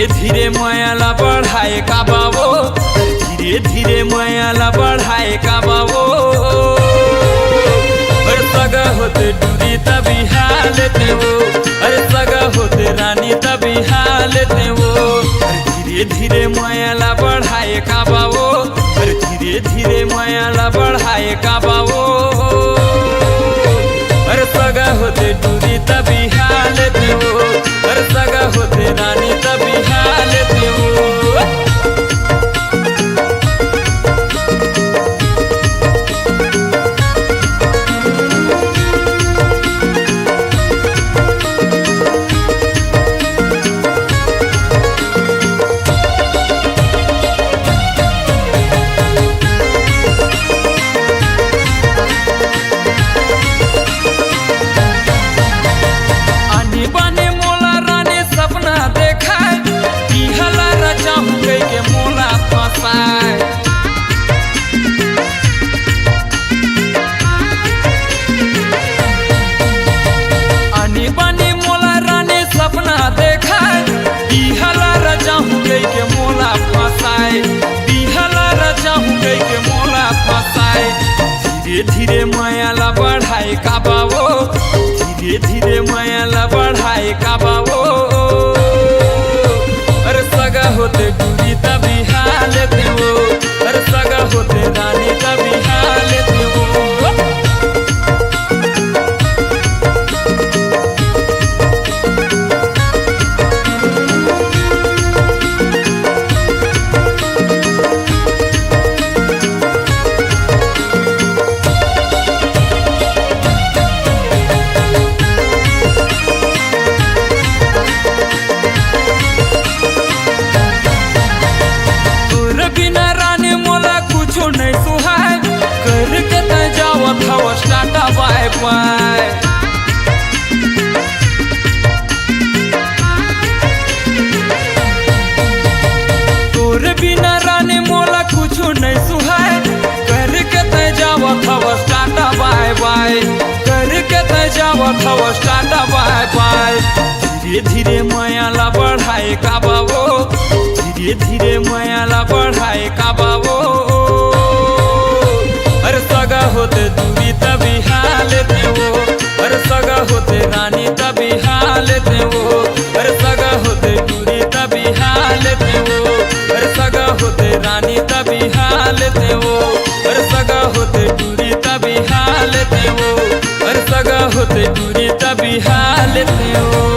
धीरे धीरे मायाला बढ़ाए का बाबो, धीरे धीरे मायाला बढ़ाए का बाबो। अरे सगा होते डूरी तभी हालते वो, अरे सगा होते रानी तभी हालते वो। धीरे धीरे मायाला बढ़ाए का बाबो, अरे धीरे धीरे मायाला बढ़ाए का बाबो। अरे सगा होते डूरी तभी हालते वो, अरे सगा होते रानी तभी हालते वो। धीरे धीरे मायाला बढ़ाए का बाबो, धीरे धीरे मायाला बढ़ाए का बाबो। अरे सगा होते डूरी तभी हालते वो, अरे सगा होते रानी तभी हालते वो। टाटा बाय बाय, तोरे बिना रानी मोला कुछो नहीं सुहाय। करके तय जावत हवस टाटा बाय बाय, करके तय जावत हवस टाटा बाय बाय। धीरे धीरे मायाला बढ़ाए का बाबो, धीरे धीरे मायाला बढ़ाए का बाबो। अरे सगा होते दूरी तभी हालते वो, अरे सगा होते रानी तभी हालते वो। अरे सगा होते दूरी तभी हालते वो, अरे सगा होते रानी तभी हालते वो। अरे सगा होते दूरी तभी हालते वो, अरे सगा होते दूरी तभी हालते वो।